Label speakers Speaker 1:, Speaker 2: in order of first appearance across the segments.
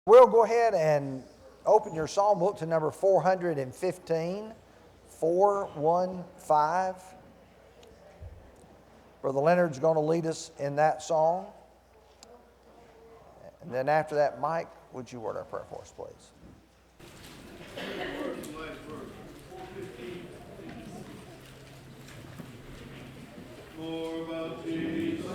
Speaker 1: We'll go ahead and open your psalm book to number 415, 415. Brother Leonard's going to lead us in that song. And then after that, Mike, would you word our prayer for us, please?
Speaker 2: More about Jesus.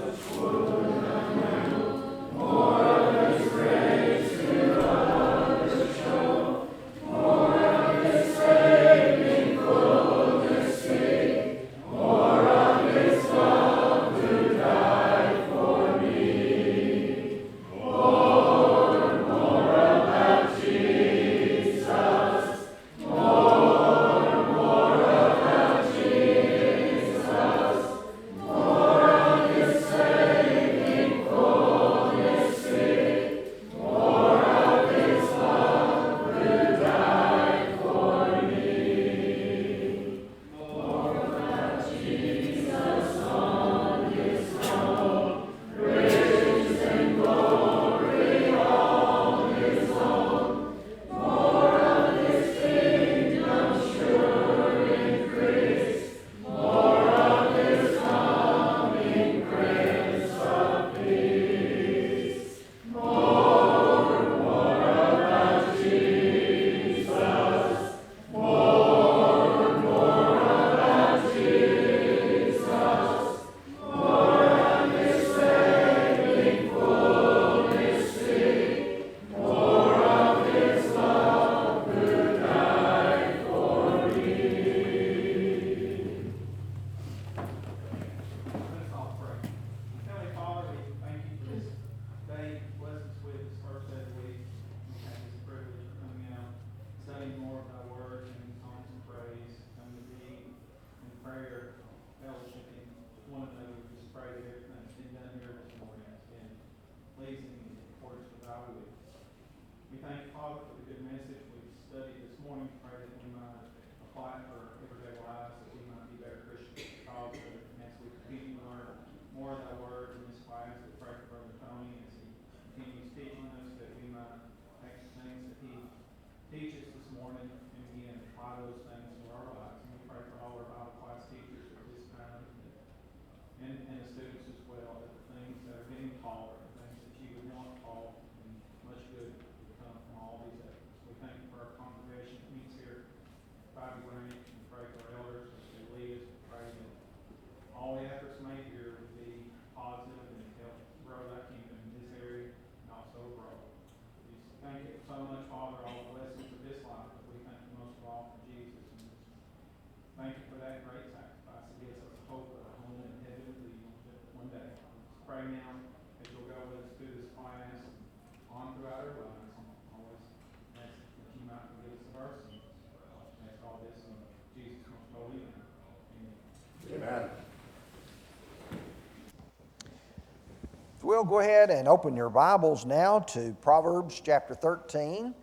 Speaker 1: We'll go ahead and open your Bibles now to Proverbs chapter 13.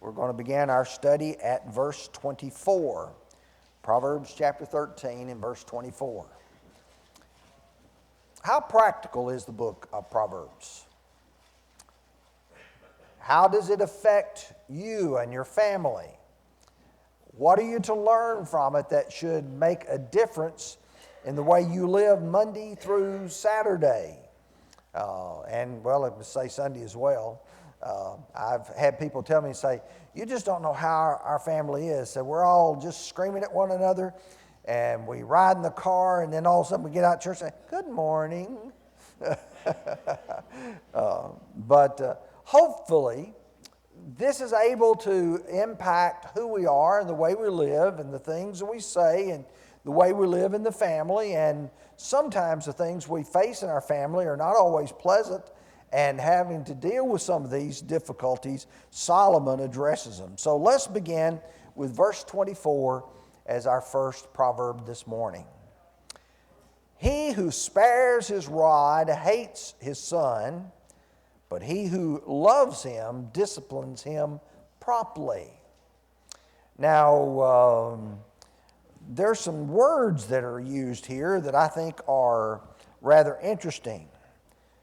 Speaker 1: We're going to begin our study at verse 24. Proverbs chapter 13 and verse 24. How practical is the book of Proverbs? How does it affect you and your family? What are you to learn from it that should make a difference in the way you live Monday through Saturday? And let me say Sunday as well. I've had people tell me, say, you just don't know how our family is. So we're all just screaming at one another, and we ride in the car, and then all of a sudden we get out of church and say, good morning. But hopefully this is able to impact who we are and the way we live and the things that we say and the way we live in the family. And sometimes the things we face in our family are not always pleasant, and having to deal with some of these difficulties, Solomon addresses them. So let's begin with verse 24 as our first proverb this morning. He who spares his rod hates his son, but he who loves him disciplines him promptly. Now, there's some words that are used here that I think are rather interesting.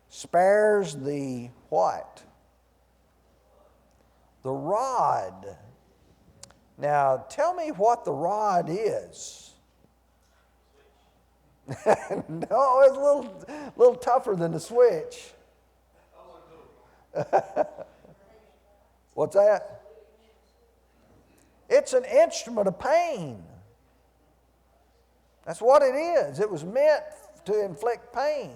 Speaker 1: Spares the what? The rod. Now, tell me what the rod is. No, it's a little tougher than the switch. What's that? It's an instrument of pain. That's what it is. It was meant to inflict pain.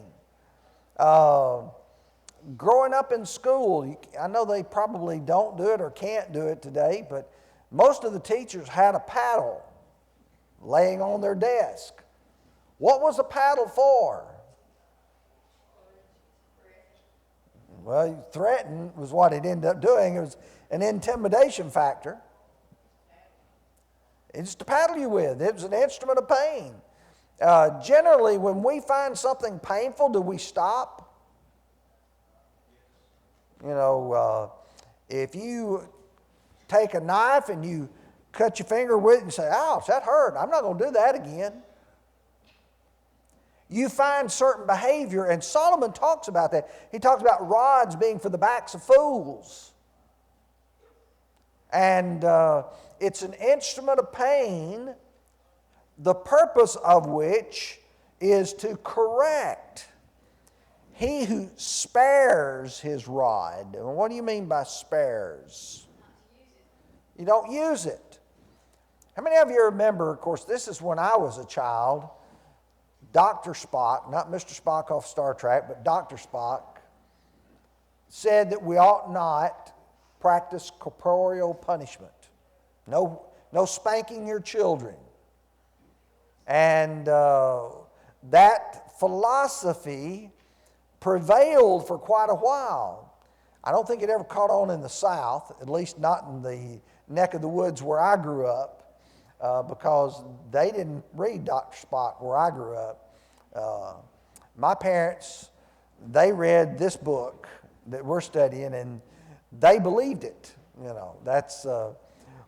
Speaker 1: Growing up in school, I know they probably don't do it or can't do it today, but most of the teachers had a paddle laying on their desk. What was the paddle for? Well, threaten was what it ended up doing. It was an intimidation factor. It's to paddle you with. It was an instrument of pain. Generally, when we find something painful, do we stop? You know, if you take a knife and you cut your finger with it and say, ouch, that hurt. I'm not going to do that again. You find certain behavior, and Solomon talks about that. He talks about rods being for the backs of fools. And it's an instrument of pain, the purpose of which is to correct. He who spares his rod. And what do you mean by spares? You don't use it. How many of you remember, of course, this is when I was a child, Dr. Spock, not Mr. Spock off Star Trek, but Dr. Spock, said that we ought not practice corporeal punishment. No spanking your children. And that philosophy prevailed for quite a while. I don't think it ever caught on in the South, at least not in the neck of the woods where I grew up. Because they didn't read Dr. Spock where I grew up. My parents, they read this book that we're studying, and they believed it. You know, that's.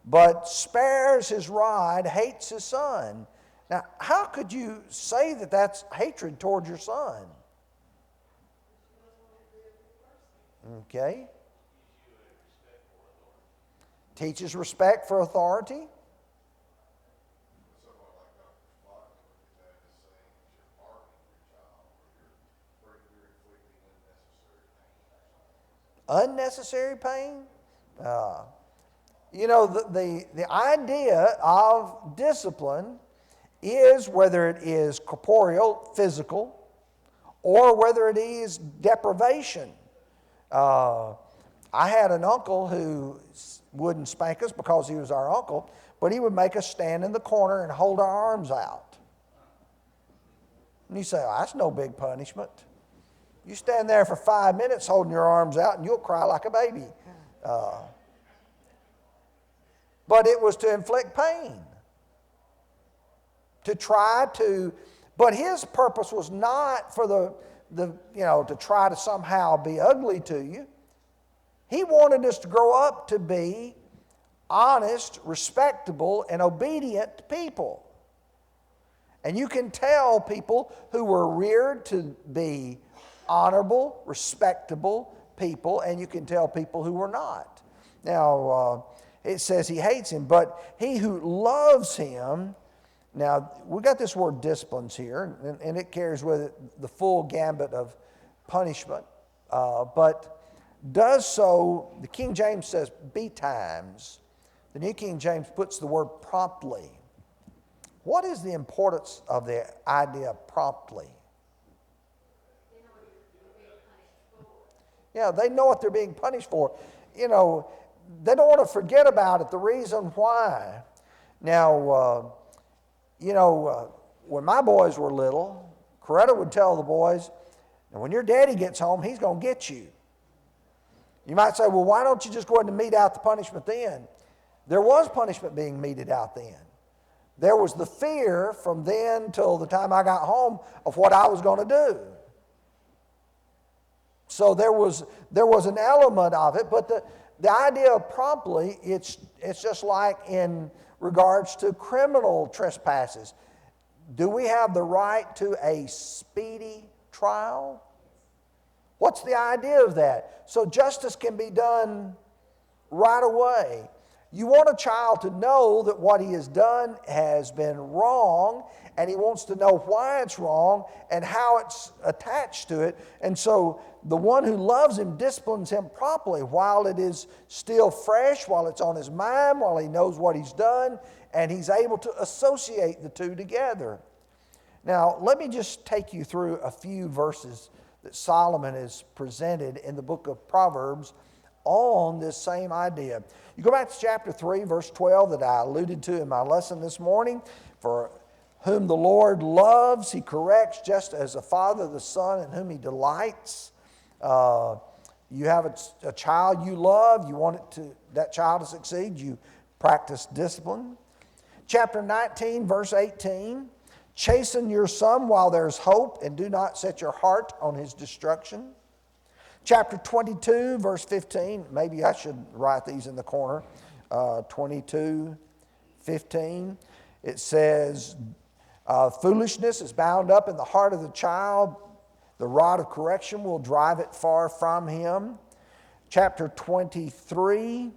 Speaker 1: But spares his rod, hates his son. Now, how could you say that that's hatred towards your son? Okay. Teaches respect for authority. Unnecessary pain? You know, the idea of discipline is whether it is corporeal, physical, or whether it is deprivation. I had an uncle who wouldn't spank us because he was our uncle, but he would make us stand in the corner and hold our arms out. And you say, oh, that's no big punishment. You stand there for 5 minutes holding your arms out and you'll cry like a baby. But it was to inflict pain. But his purpose was not for to try to somehow be ugly to you. He wanted us to grow up to be honest, respectable, and obedient people. And you can tell people who were reared to be honorable, respectable people, and you can tell people who were not. Now, it says he hates him, but he who loves him, now we got this word disciplines here, and it carries with it the full gambit of punishment, but does so, the King James says betimes. The New King James puts the word promptly. What is the importance of the idea of promptly? Yeah, they know what they're being punished for. You know, they don't want to forget about it, the reason why. Now, when my boys were little, Coretta would tell the boys, and when your daddy gets home, he's going to get you. You might say, well, why don't you just go ahead and mete out the punishment then? There was punishment being meted out then. There was the fear from then till the time I got home of what I was going to do. So there was an element of it, but the idea of promptly, it's just like in regards to criminal trespasses. Do we have the right to a speedy trial? What's the idea of that? So justice can be done right away. You want a child to know that what he has done has been wrong, and he wants to know why it's wrong and how it's attached to it. And so the one who loves him disciplines him properly while it is still fresh, while it's on his mind, while he knows what he's done, and he's able to associate the two together. Now, let me just take you through a few verses that Solomon has presented in the book of Proverbs on this same idea. You go back to chapter 3, verse 12 that I alluded to in my lesson this morning. For whom the Lord loves, he corrects, just as a father the son in whom he delights. You have a child you love, you want that child to succeed, you practice discipline. Chapter 19, verse 18. Chasten your son while there's hope, and do not set your heart on his destruction. Chapter 22, verse 15. Maybe I should write these in the corner. 22, 15. It says, foolishness is bound up in the heart of the child. The rod of correction will drive it far from him. Chapter 23,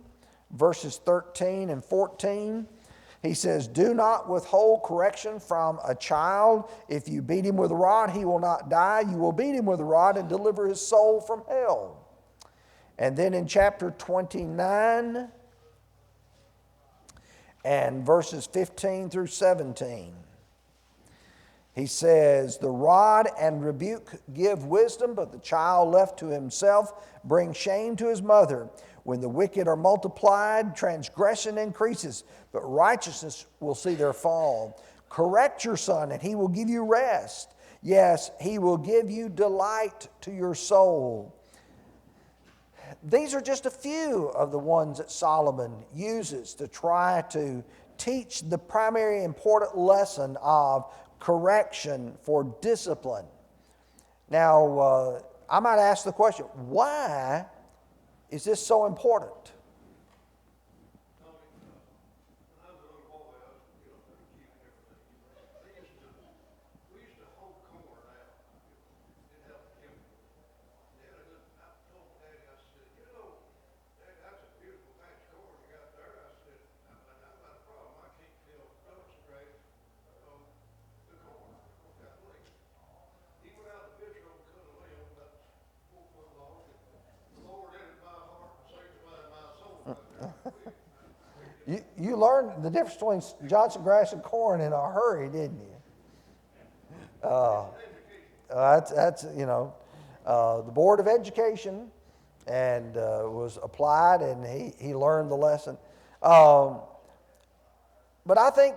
Speaker 1: verses 13 and 14. He says, do not withhold correction from a child. If you beat him with a rod, he will not die. You will beat him with a rod and deliver his soul from hell. And then in chapter 29 and verses 15 through 17, he says, the rod and rebuke give wisdom, but the child left to himself brings shame to his mother. When the wicked are multiplied, transgression increases, but righteousness will see their fall. Correct your son, and he will give you rest. Yes, he will give you delight to your soul. These are just a few of the ones that Solomon uses to try to teach the primary important lesson of correction for discipline. Now, I might ask the question, why is this so important? You learned the difference between Johnson grass and corn in a hurry, didn't you? That's the Board of Education, and was applied, and he learned the lesson. But I think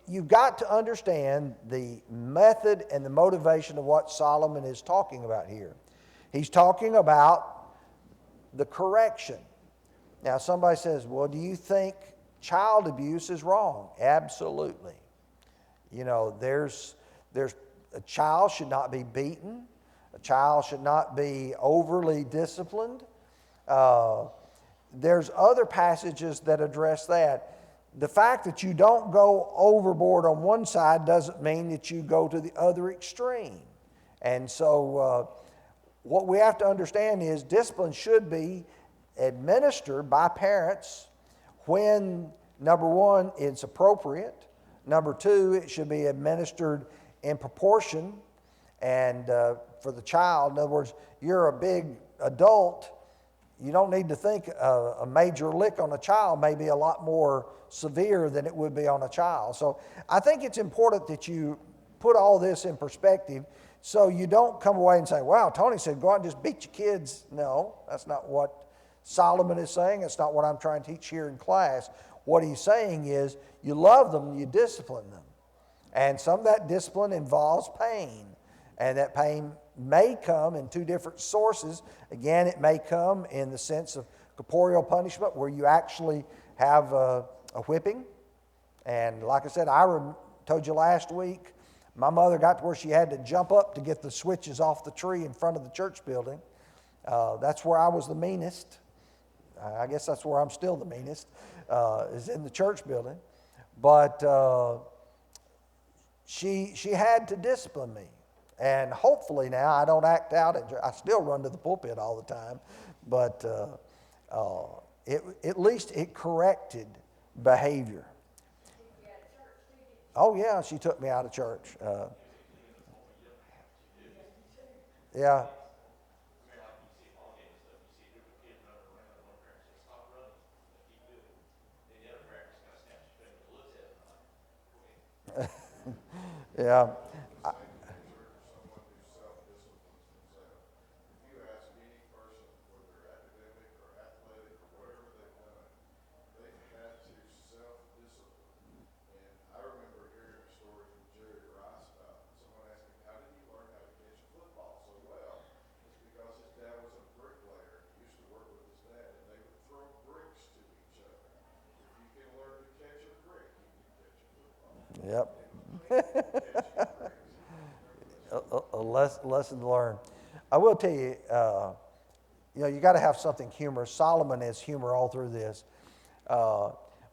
Speaker 1: you've got to understand the method and the motivation of what Solomon is talking about here. He's talking about the correction. Now, somebody says, well, do you think child abuse is wrong? Absolutely. There's a child should not be beaten. A child should not be overly disciplined. There's other passages that address that. The fact that you don't go overboard on one side doesn't mean that you go to the other extreme. And so what we have to understand is discipline should be administered by parents when, number one, it's appropriate. Number two, it should be administered in proportion and for the child. In other words, you're a big adult, you don't need to think a major lick on a child may be a lot more severe than it would be on a child. So I think it's important that you put all this in perspective so you don't come away and say, wow, Tony said go out and just beat your kids. No, that's not what Solomon is saying. It's not what I'm trying to teach here in class. What he's saying is you love them, you discipline them. And some of that discipline involves pain. And that pain may come in two different sources. Again, it may come in the sense of corporeal punishment where you actually have a whipping. And like I said, told you last week, my mother got to where she had to jump up to get the switches off the tree in front of the church building. That's where I was the meanest. I guess that's where I'm still the meanest, is in the church building. But she had to discipline me. And hopefully now I don't act out. I still run to the pulpit all the time. But at least it corrected behavior. Oh yeah, she took me out of church. Yeah. Yeah. Yep. A lesson learned. I will tell you, you got to have something humorous. Solomon has humor all through this.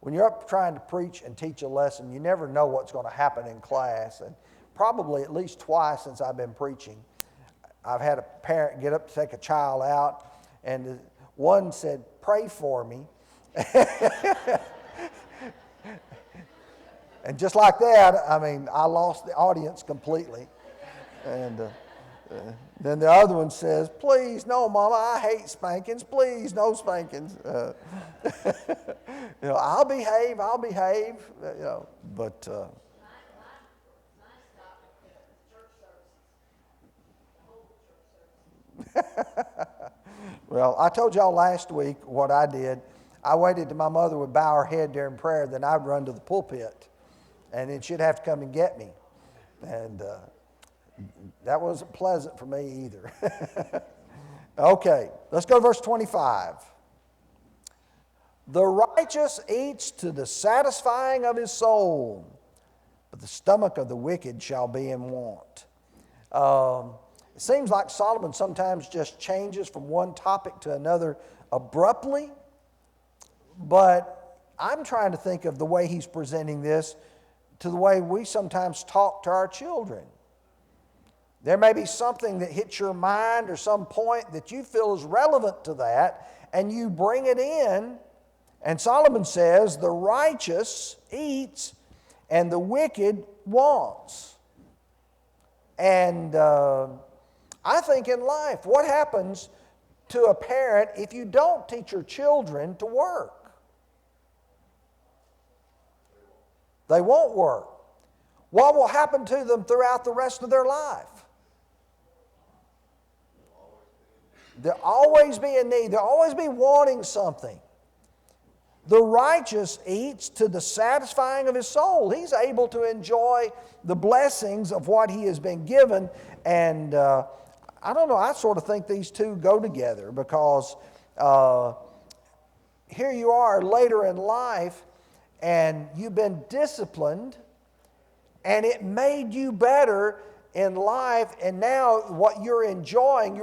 Speaker 1: When you're up trying to preach and teach a lesson, you never know what's going to happen in class. And probably at least twice since I've been preaching, I've had a parent get up to take a child out, and one said, "Pray for me." And just like that, I lost the audience completely. And then the other one says, "Please, no, Mama, I hate spankings. Please, no spankings." I'll behave. But well, I told y'all last week what I did. I waited till my mother would bow her head during prayer, then I'd run to the pulpit, and then she'd have to come and get me. And that wasn't pleasant for me either. Okay, let's go to verse 25. The righteous eats to the satisfying of his soul, but the stomach of the wicked shall be in want. It seems like Solomon sometimes just changes from one topic to another abruptly, but I'm trying to think of the way he's presenting this to the way we sometimes talk to our children. There may be something that hits your mind or some point that you feel is relevant to that, and you bring it in. And Solomon says, the righteous eats and the wicked wants. And I think in life, what happens to a parent if you don't teach your children to work? They won't work. What will happen to them throughout the rest of their life? They'll always be in need. They'll always be wanting something. The righteous eats to the satisfying of his soul. He's able to enjoy the blessings of what he has been given. And I don't know, I sort of think these two go together because here you are later in life and you've been disciplined and it made you better in life, and now what you're enjoying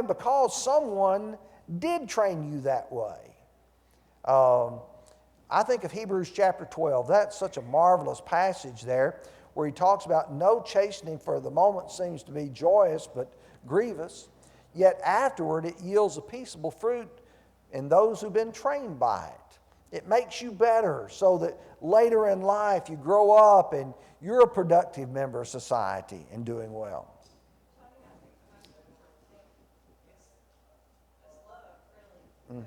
Speaker 1: because someone did train you that way. I think of Hebrews chapter 12. That's such a marvelous passage there where he talks about no chastening for the moment seems to be joyous but grievous, yet afterward it yields a peaceable fruit in those who've been trained by it. It makes you better so that later in life you grow up and you're a productive member of society and doing well. Mm.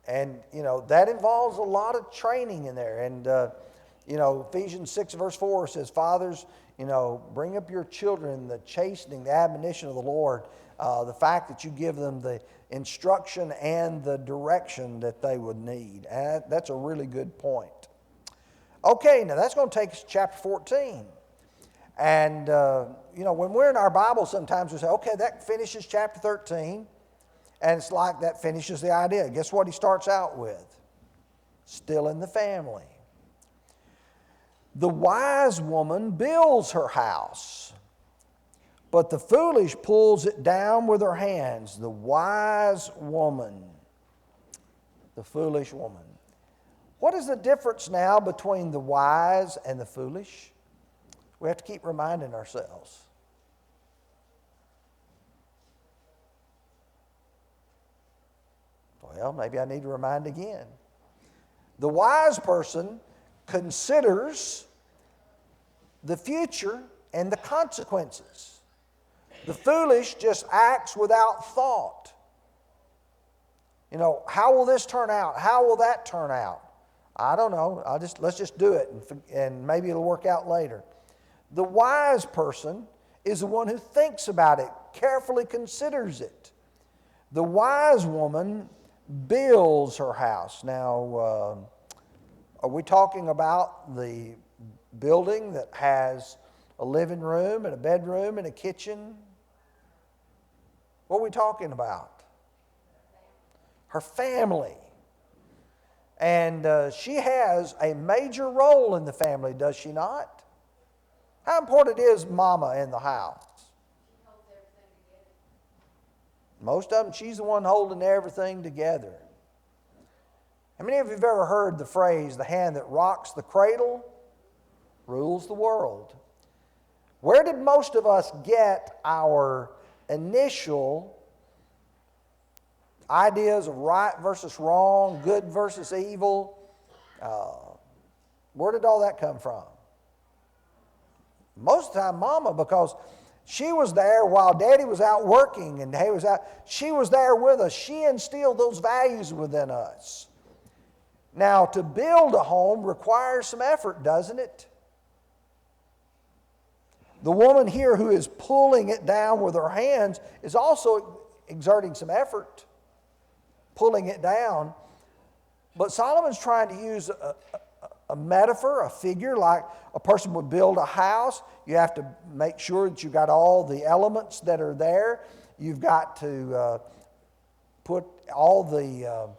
Speaker 1: And, that involves a lot of training in there. And, Ephesians 6 verse 4 says, fathers, bring up your children, the chastening, the admonition of the Lord, the fact that you give them the instruction and the direction that they would need. And that's a really good point. Okay, now that's going to take us to chapter 14. And, when we're in our Bible, sometimes we say, okay, that finishes chapter 13. And it's like that finishes the idea. Guess what he starts out with? Still in the family. The wise woman builds her house, but the foolish pulls it down with her hands. The wise woman, the foolish woman. What is the difference now between the wise and the foolish? We have to keep reminding ourselves. Well, maybe I need to remind again. The wise person considers the future and the consequences. The foolish just acts without thought. You know, how will this turn out? How will that turn out? I don't know. Let's just do it, and maybe it'll work out later. The wise person is the one who thinks about it, carefully considers it. The wise woman builds her house. Now, are we talking about the building that has a living room and a bedroom and a kitchen? What are we talking about? Her family. And she has a major role in the family, does she not? How important is mama in the house? Most of them, she's the one holding everything together. How many of you have ever heard the phrase, the hand that rocks the cradle rules the world? Where did most of us get our initial ideas of right versus wrong, good versus evil? Where did all that come from? Most of the time, mama, because she was there while daddy was out working and he was out. She was there with us. She instilled those values within us. Now, to build a home requires some effort, doesn't it? The woman here who is pulling it down with her hands is also exerting some effort, pulling it down. But Solomon's trying to use a metaphor, a figure, like a person would build a house. You have to make sure that you've got all the elements that are there. You've got to put all the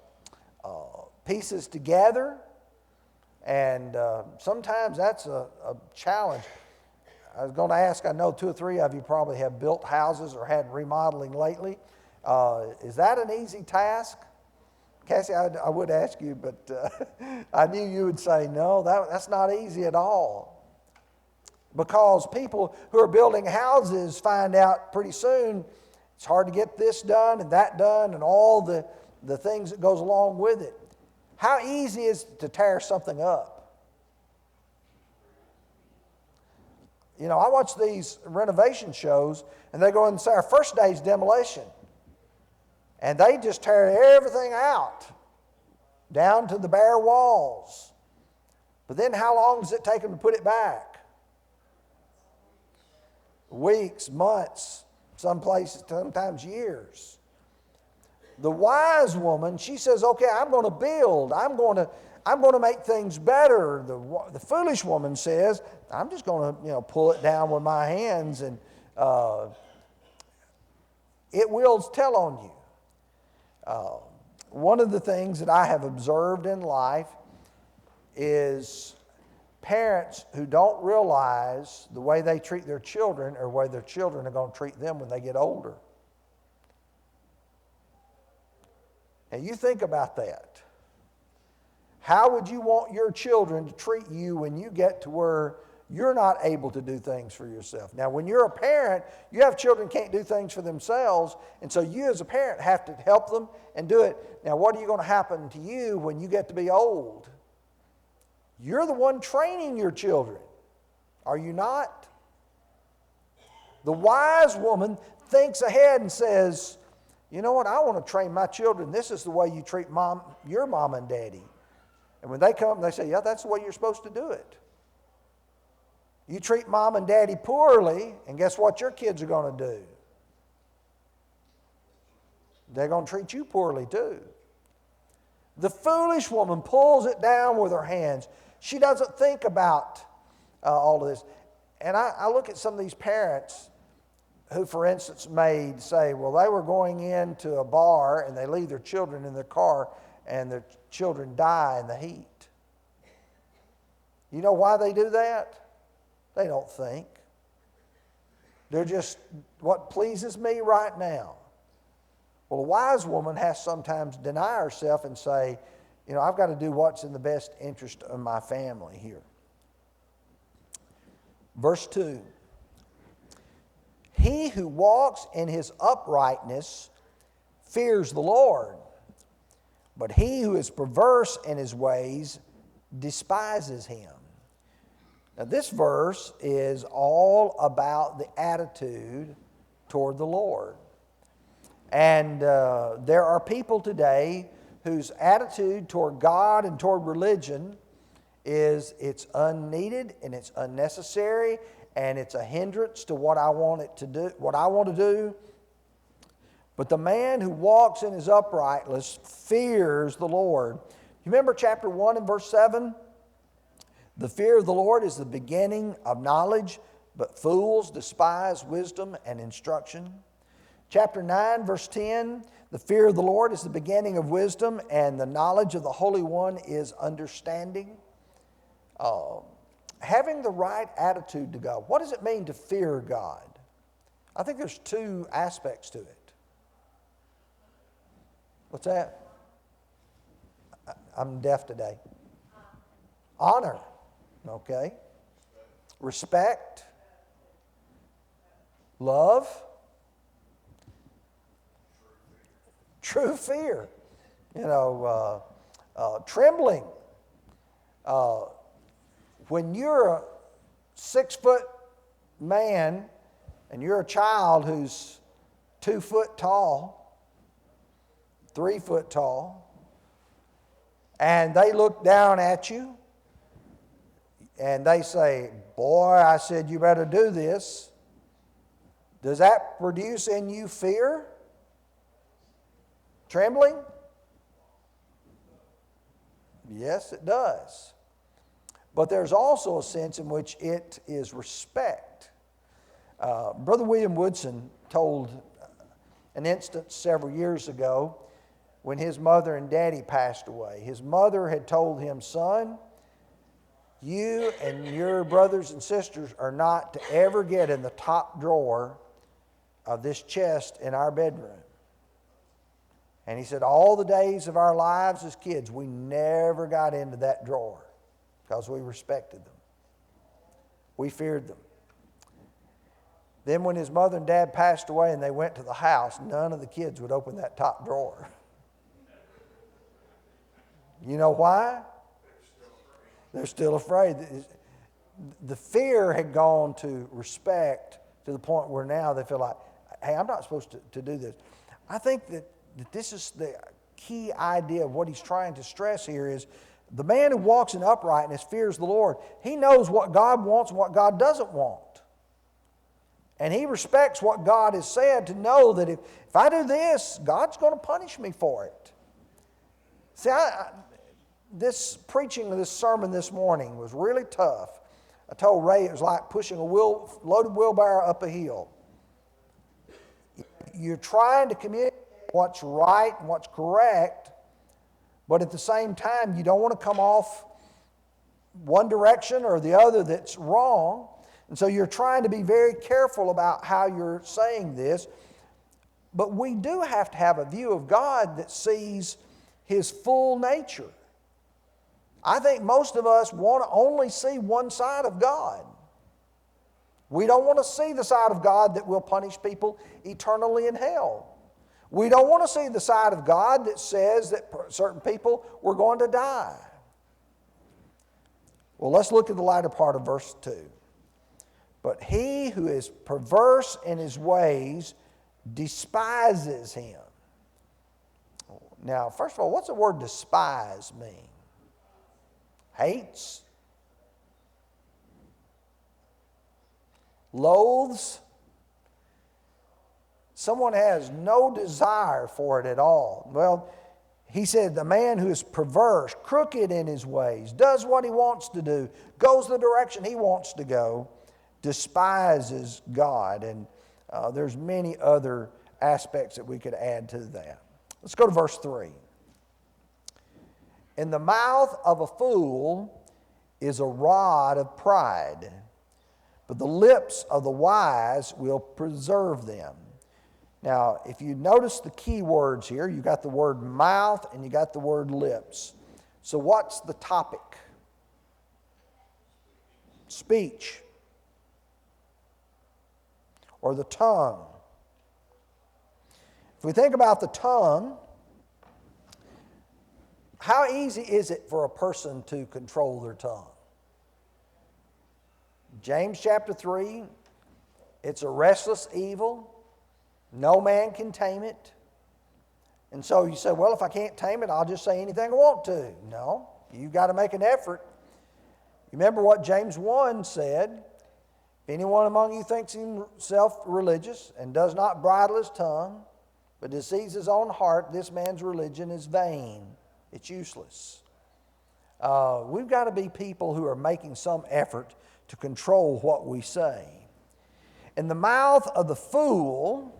Speaker 1: pieces together. And sometimes that's a challenge. I was going to ask, I know 2 or 3 of you probably have built houses or had remodeling lately. Is that an easy task? Cassie, I would ask you, but I knew you would say, no, that's not easy at all. Because people who are building houses find out pretty soon it's hard to get this done and that done and all the things that goes along with it. How easy is it to tear something up? You know, I watch these renovation shows and they go in and say our first day's demolition. And they just tear everything out, down to the bare walls. But then how long does it take them to put it back? Weeks, months, some places, sometimes years. The wise woman, she says, okay, I'm going to build. I'm going to make things better. The foolish woman says, I'm just going to, pull it down with my hands, and it will tell on you. One of the things that I have observed in life is parents who don't realize the way they treat their children or the way their children are going to treat them when they get older. And you think about that. How would you want your children to treat you when you get to where you're not able to do things for yourself? Now, when you're a parent, you have children who can't do things for themselves, and so you as a parent have to help them and do it. Now, what are you going to happen to you when you get to be old? You're the one training your children, are you not? The wise woman thinks ahead and says, you know what, I want to train my children. This is the way you treat your mom and daddy. And when they come, they say, yeah, that's the way you're supposed to do it. You treat mom and daddy poorly, and guess what your kids are going to do? They're going to treat you poorly too. The foolish woman pulls it down with her hands. She doesn't think about all of this. And I look at some of these parents who, for instance, may say, well, they were going into a bar and they leave their children in their car and their children die in the heat. You know why they do that? They don't think. They're just, what pleases me right now. Well, a wise woman has sometimes deny herself and say, I've got to do what's in the best interest of my family here. Verse 2. He who walks in his uprightness fears the Lord, but he who is perverse in his ways despises him. Now, this verse is all about the attitude toward the Lord. And there are people today whose attitude toward God and toward religion is it's unneeded and it's unnecessary and it's a hindrance to what I want it to do, what I want to do. But the man who walks in his uprightness fears the Lord. You remember chapter 1 and verse 7? The fear of the Lord is the beginning of knowledge, but fools despise wisdom and instruction. Chapter 9, verse 10, the fear of the Lord is the beginning of wisdom, and the knowledge of the Holy One is understanding. Having the right attitude to God. What does it mean to fear God? I think there's two aspects to it. What's that? I'm deaf today. Honor. Okay. Respect. Love. True fear. Trembling. When you're a 6-foot man and you're a child who's 2 foot tall, 3 foot tall, and they look down at you and they say, "Boy, I said you better do this," does that produce in you fear? Trembling? Yes, it does. But there's also a sense in which it is respect. Brother William Woodson told an instance several years ago when his mother and daddy passed away. His mother had told him, "Son, you and your brothers and sisters are not to ever get in the top drawer of this chest in our bedroom." And he said, all the days of our lives as kids, we never got into that drawer because we respected them. We feared them. Then when his mother and dad passed away and they went to the house, none of the kids would open that top drawer. You know why? They're still afraid. The fear had gone to respect to the point where now they feel like, hey, I'm not supposed to do this. I think that this is the key idea of what he's trying to stress here is the man who walks in uprightness fears the Lord. He knows what God wants and what God doesn't want. And he respects what God has said to know that if I do this, God's going to punish me for it. See, this preaching of this sermon this morning was really tough. I told Ray it was like pushing a loaded wheelbarrow up a hill. You're trying to communicate what's right and what's correct, but at the same time, you don't want to come off one direction or the other that's wrong. And so you're trying to be very careful about how you're saying this. But we do have to have a view of God that sees His full nature. I think most of us want to only see one side of God. We don't want to see the side of God that will punish people eternally in hell. We don't want to see the side of God that says that certain people were going to die. Well, let's look at the latter part of verse 2. But he who is perverse in his ways despises him. Now, first of all, what's the word despise mean? Hates? Loathes? Someone has no desire for it at all. Well, he said the man who is perverse, crooked in his ways, does what he wants to do, goes the direction he wants to go, despises God. And there's many other aspects that we could add to that. Let's go to verse 3. In the mouth of a fool is a rod of pride, but the lips of the wise will preserve them. Now, if you notice the key words here, you got the word mouth and you got the word lips. So what's the topic? Speech. Or the tongue. If we think about the tongue, how easy is it for a person to control their tongue? James chapter 3, it's a restless evil. No man can tame it. And so you say, well, if I can't tame it, I'll just say anything I want to. No, you've got to make an effort. You remember what James 1 said? If anyone among you thinks himself religious and does not bridle his tongue, but deceives his own heart, this man's religion is vain. It's useless. We've got to be people who are making some effort to control what we say. In the mouth of the fool,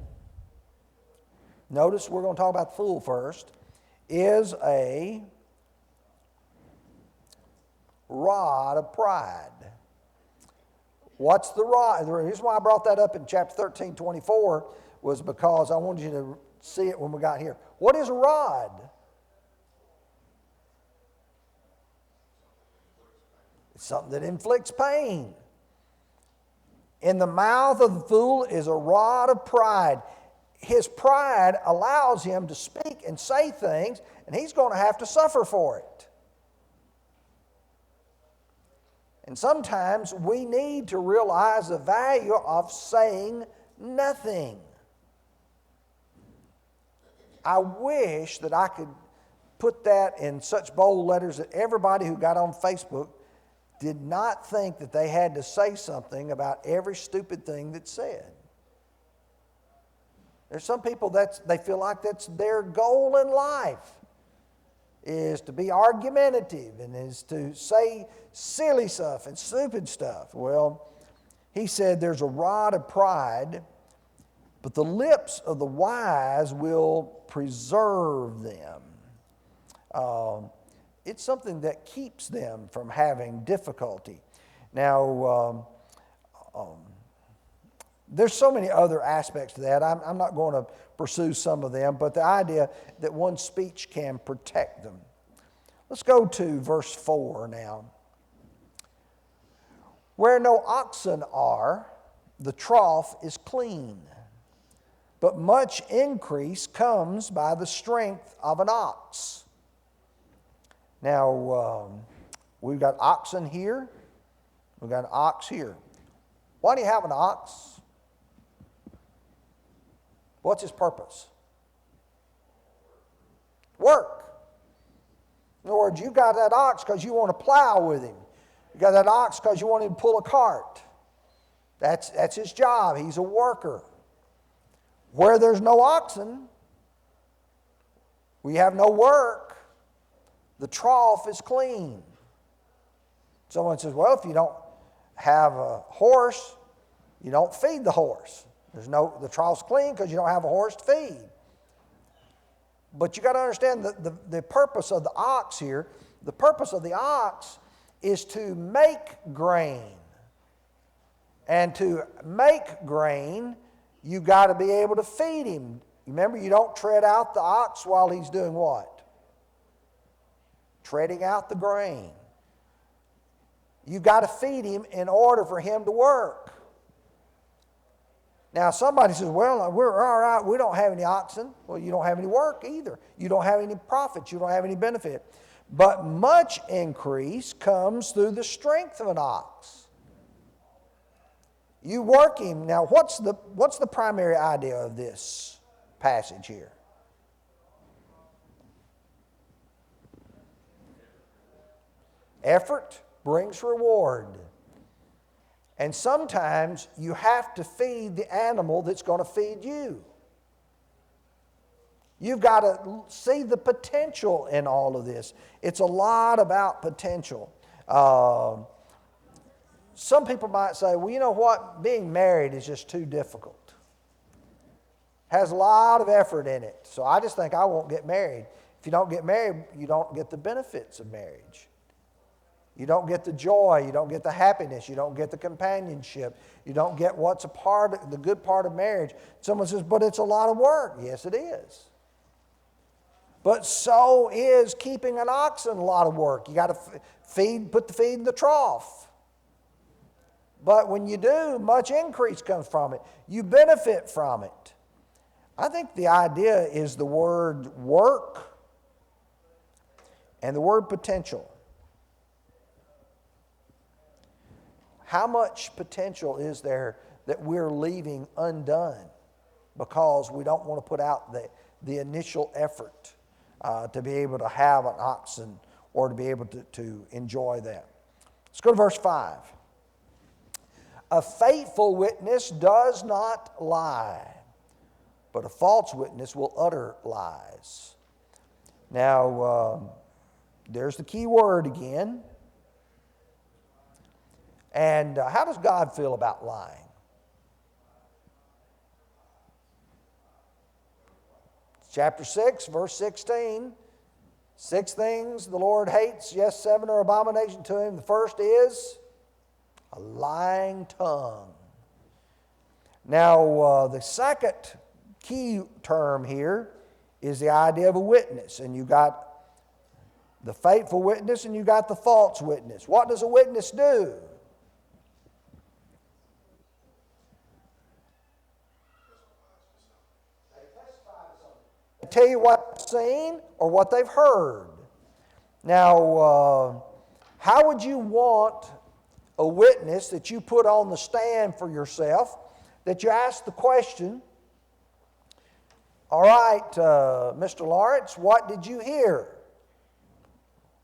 Speaker 1: notice we're going to talk about the fool first, is a rod of pride. What's the rod? The reason why I brought that up in chapter 13, 24 was because I wanted you to see it when we got here. What is a rod? It's something that inflicts pain. In the mouth of the fool is a rod of pride. His pride allows him to speak and say things, and he's going to have to suffer for it. And sometimes we need to realize the value of saying nothing. I wish that I could put that in such bold letters that everybody who got on Facebook did not think that they had to say something about every stupid thing that's said. There's some people they feel like that's their goal in life, is to be argumentative and is to say silly stuff and stupid stuff. Well, he said there's a rod of pride, but the lips of the wise will preserve them. It's something that keeps them from having difficulty. Now, there's so many other aspects to that. I'm not going to pursue some of them, but the idea that one's speech can protect them. Let's go to verse 4 now. Where no oxen are, the trough is clean, but much increase comes by the strength of an ox. Now, we've got oxen here. We've got an ox here. Why do you have an ox? What's his purpose? Work. In other words, you got that ox because you want to plow with him. You got that ox because you want him to pull a cart. That's his job. He's a worker. Where there's no oxen, we have no work. The trough is clean. Someone says, well, if you don't have a horse, you don't feed the horse. The trough's clean because you don't have a horse to feed. But you got to understand the purpose of the ox here. The purpose of the ox is to make grain. And to make grain, you got to be able to feed him. Remember, you don't tread out the ox while he's doing what? Treading out the grain. You got to feed him in order for him to work. Now somebody says, well, we're all right, we don't have any oxen. Well, you don't have any work either. You don't have any profits. You don't have any benefit. But much increase comes through the strength of an ox. You work him. Now, what's the primary idea of this passage here? Effort brings reward. And sometimes you have to feed the animal that's going to feed you. You've got to see the potential in all of this. It's a lot about potential. Some people might say, well, you know what? Being married is just too difficult. Has a lot of effort in it. So I just think I won't get married. If you don't get married, you don't get the benefits of marriage. You don't get the joy, you don't get the happiness, you don't get the companionship, you don't get what's the good part of marriage. Someone says, but it's a lot of work. Yes, it is. But so is keeping an oxen a lot of work. You got to put the feed in the trough. But when you do, much increase comes from it. You benefit from it. I think the idea is the word work and the word potential. How much potential is there that we're leaving undone because we don't want to put out the initial effort to be able to have an oxen or to be able to enjoy that? Let's go to verse 5. A faithful witness does not lie, but a false witness will utter lies. Now, there's the key word again. And how does God feel about lying? Chapter 6, verse 16. 6 things the Lord hates, yes, 7 are abomination to him. The first is a lying tongue. Now, the second key term here is the idea of a witness. And you got the faithful witness and you got the false witness. What does a witness do? Tell you what they've seen or what they've heard. Now, how would you want a witness that you put on the stand for yourself, that you ask the question, all right, Mr. Lawrence, what did you hear?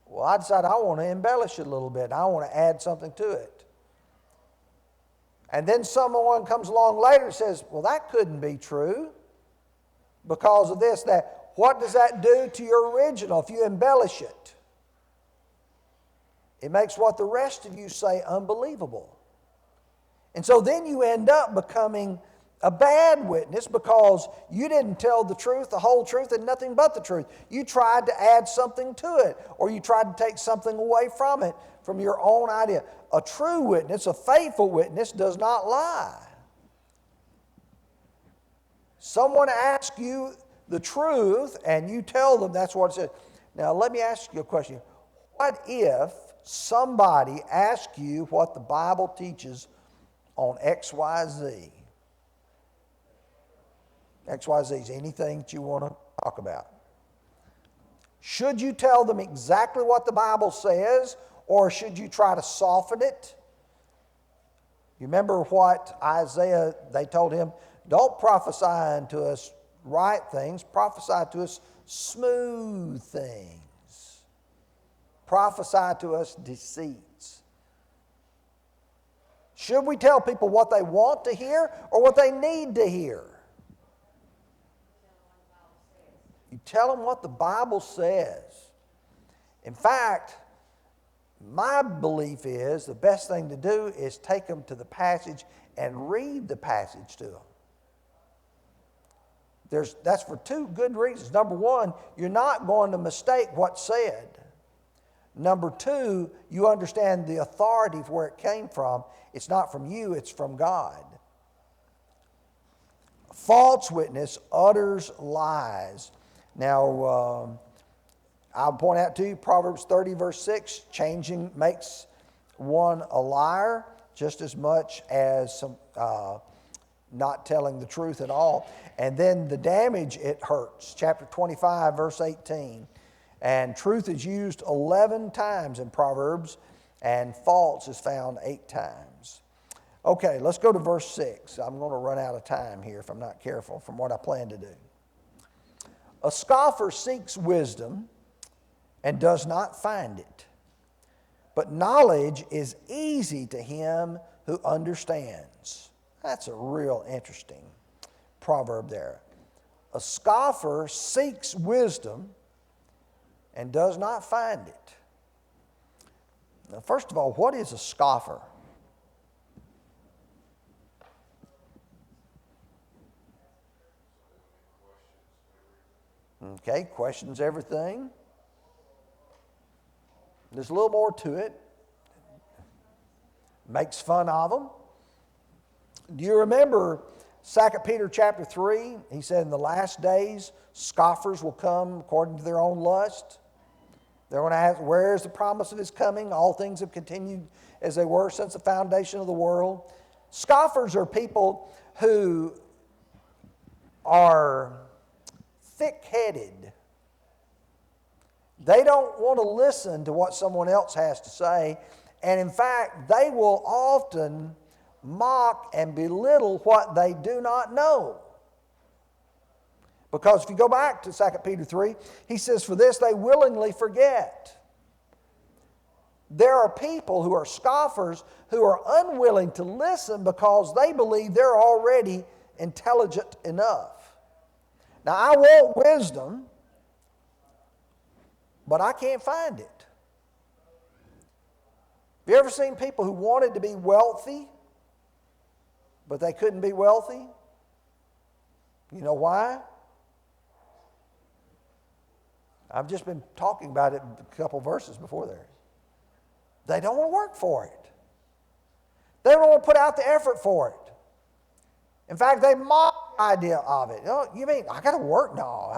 Speaker 1: Well, I decided I want to embellish it a little bit. I want to add something to it. And then someone comes along later and says, well, that couldn't be true because of this, that. What does that do to your original if you embellish it? It makes what the rest of you say unbelievable. And so then you end up becoming a bad witness because you didn't tell the truth, the whole truth, and nothing but the truth. You tried to add something to it, or you tried to take something away from it, from your own idea. A true witness, a faithful witness, does not lie. Someone asks you the truth, and you tell them that's what it says. Now, let me ask you a question. What if somebody asks you what the Bible teaches on XYZ? XYZ is anything that you want to talk about. Should you tell them exactly what the Bible says, or should you try to soften it? You remember what Isaiah, they told him, don't prophesy unto us right things, prophesy to us smooth things. Prophesy to us deceits. Should we tell people what they want to hear or what they need to hear? You tell them what the Bible says. In fact, my belief is the best thing to do is take them to the passage and read the passage to them. That's for 2 good reasons. Number 1, you're not going to mistake what's said. Number 2, you understand the authority of where it came from. It's not from you, it's from God. A false witness utters lies. Now, I'll point out to you, Proverbs 30, verse 6, changing makes one a liar just as much as not telling the truth at all. And then the damage it hurts. Chapter 25, verse 18. And truth is used 11 times in Proverbs, and false is found 8 times. Okay, let's go to verse 6. I'm going to run out of time here if I'm not careful from what I plan to do. A scoffer seeks wisdom and does not find it, but knowledge is easy to him who understands. That's a real interesting proverb there. A scoffer seeks wisdom and does not find it. Now, first of all, what is a scoffer? Okay, questions everything. There's a little more to it. Makes fun of them. Do you remember 2 Peter chapter 3, he said, in the last days, scoffers will come according to their own lust. They're going to ask, where is the promise of his coming? All things have continued as they were since the foundation of the world. Scoffers are people who are thick-headed. They don't want to listen to what someone else has to say. And in fact, they will often mock and belittle what they do not know. Because if you go back to 2 Peter 3, he says, for this they willingly forget. There are people who are scoffers who are unwilling to listen because they believe they're already intelligent enough. Now, I want wisdom, but I can't find it. Have you ever seen people who wanted to be wealthy, but they couldn't be wealthy? You know why? I've just been talking about it a couple verses before there. They don't want to work for it. They don't want to put out the effort for it. In fact, they mock the idea of it. Oh, you mean I got to work? No,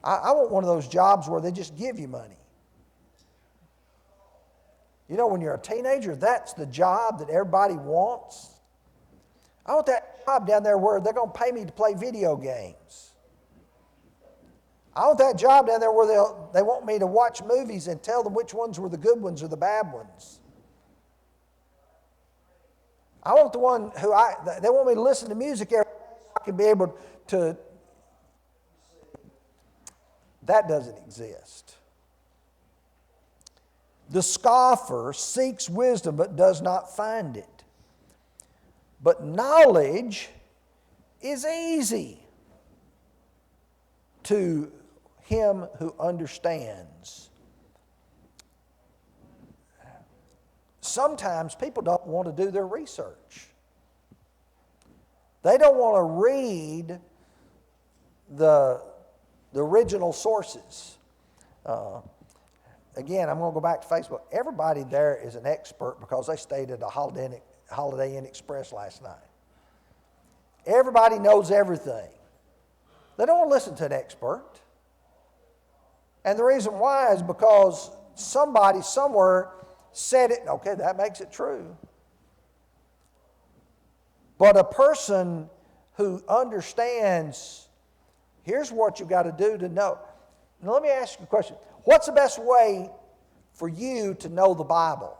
Speaker 1: I want one of those jobs where they just give you money. You know, when you're a teenager, that's the job that everybody wants. I want that job down there where they're going to pay me to play video games. I want that job down there where they want me to watch movies and tell them which ones were the good ones or the bad ones. I want the one who they want me to listen to music every day so I can be able to. That doesn't exist. The scoffer seeks wisdom but does not find it. But knowledge is easy to him who understands. Sometimes people don't want to do their research. They don't want to read the original sources. Again, I'm going to go back to Facebook. Everybody there is an expert because they stayed at a Holiday Inn Express last night. Everybody knows everything. They don't want to listen to an expert. And the reason why is because somebody somewhere said it. Okay, that makes it true. But a person who understands, here's what you've got to do to know. Now let me ask you a question. What's the best way for you to know the Bible?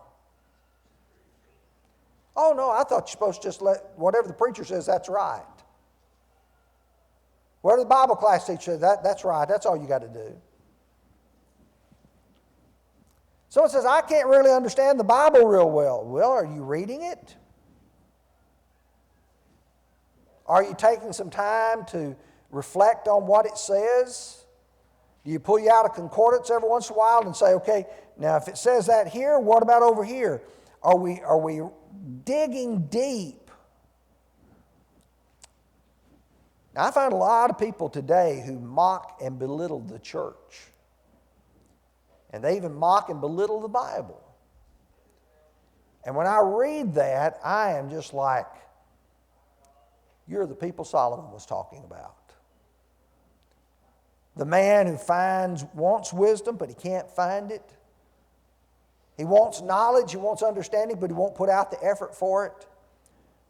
Speaker 1: Oh, no, I thought you're supposed to just let whatever the preacher says, that's right. Whatever the Bible class teacher says, that's right. That's all you got to do. Someone says, I can't really understand the Bible real well. Well, are you reading it? Are you taking some time to reflect on what it says? Do you pull you out a concordance every once in a while and say, okay, now if it says that here, what about over here? Are we digging deep? Now, I find a lot of people today who mock and belittle the church. And they even mock and belittle the Bible. And when I read that, I am just like, you're the people Solomon was talking about. The man who wants wisdom, but he can't find it. He wants knowledge, he wants understanding, but he won't put out the effort for it.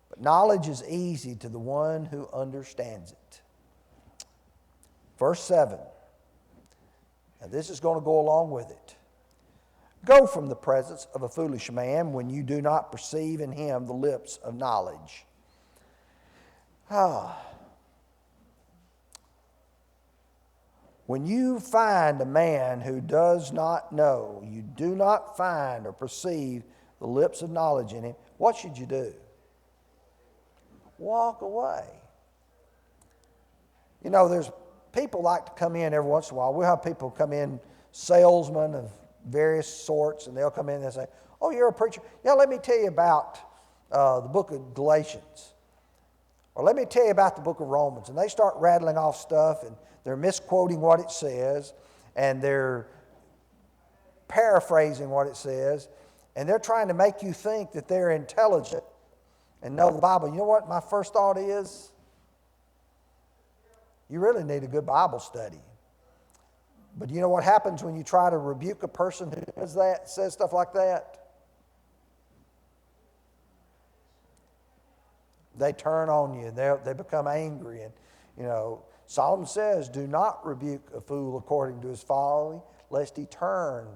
Speaker 1: But knowledge is easy to the one who understands it. Verse 7. Now this is going to go along with it. Go from the presence of a foolish man when you do not perceive in him the lips of knowledge. When you find a man who does not know, you do not find or perceive the lips of knowledge in him, what should you do? Walk away. You know, there's people like to come in every once in a while. We'll have people come in, salesmen of various sorts, and they'll come in and say, oh, you're a preacher? Yeah, let me tell you about the book of Galatians. Or let me tell you about the book of Romans. And they start rattling off stuff, and they're misquoting what it says, and they're paraphrasing what it says, and they're trying to make you think that they're intelligent and know the Bible. You know what my first thought is? You really need a good Bible study. But you know what happens when you try to rebuke a person who does that, says stuff like that? They turn on you, and they become angry. And, you know, Solomon says, do not rebuke a fool according to his folly, lest he turn.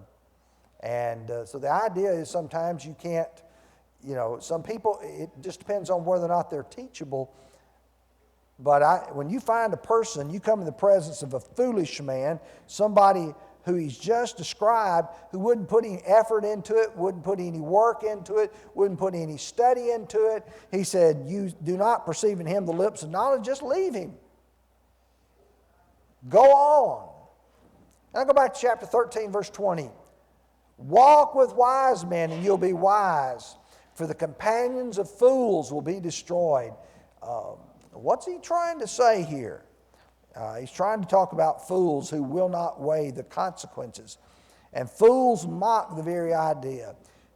Speaker 1: And so the idea is sometimes you can't, you know, some people, it just depends on whether or not they're teachable. But when you find a person, you come in the presence of a foolish man, somebody who he's just described, who wouldn't put any effort into it, wouldn't put any work into it, wouldn't put any study into it. He said, you do not perceive in him the lips of knowledge, just leave him. Go on. And I go back to chapter 13, verse 20. Walk with wise men and you'll be wise, for the companions of fools will be destroyed. What's he trying to say here? He's trying to talk about fools who will not weigh the consequences. And fools mock the very idea.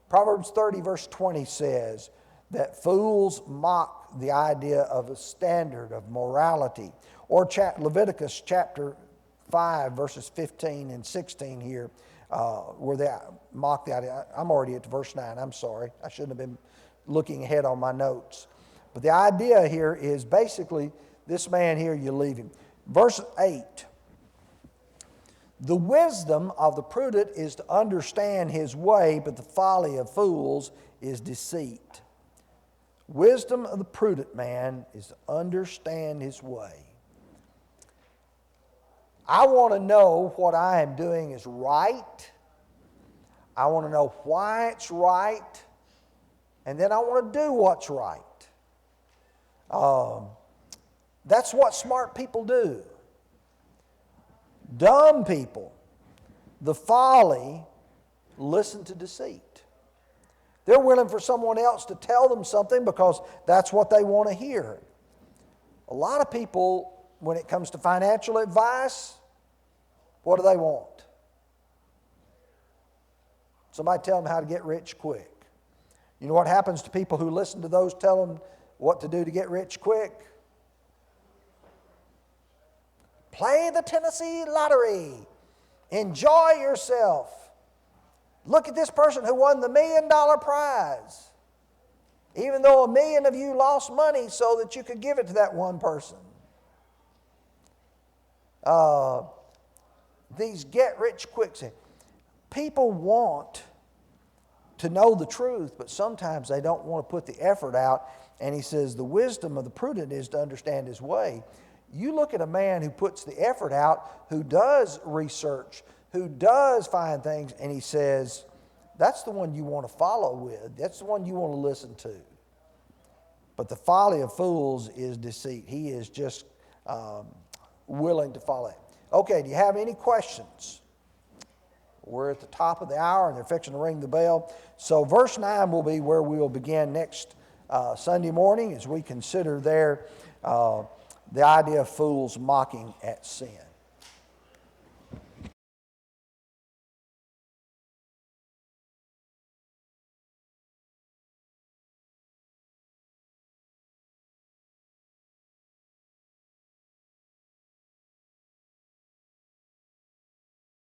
Speaker 1: Proverbs 30 verse 20 says that fools mock the idea of a standard of morality. Or Leviticus chapter 5 verses 15 and 16 here, where they mock the idea. I'm already at verse 9, I'm sorry. I shouldn't have been looking ahead on my notes. But the idea here is basically this man here, you leave him. Verse 8, the wisdom of the prudent is to understand his way, but the folly of fools is deceit. Wisdom of the prudent man is to understand his way. I want to know what I am doing is right. I want to know why it's right. And then I want to do what's right. That's what smart people do. Dumb people, the folly, listen to deceit. They're willing for someone else to tell them something because that's what they want to hear. A lot of people, when it comes to financial advice, what do they want? Somebody tell them how to get rich quick. You know what happens to people who listen to those tell them what to do to get rich quick? Play the Tennessee lottery. Enjoy yourself. Look at this person who won the $1 million prize. Even though 1 million of you lost money so that you could give it to that one person. These get-rich-quick things. People want to know the truth, but sometimes they don't want to put the effort out. And he says the wisdom of the prudent is to understand his way. You look at a man who puts the effort out, who does research, who does find things, and he says, that's the one you want to follow with. That's the one you want to listen to. But the folly of fools is deceit. He is just willing to follow it. Okay, do you have any questions? We're at the top of the hour, and they're fixing to ring the bell. So verse 9 will be where we will begin next Sunday morning as we consider there the idea of fools mocking at sin.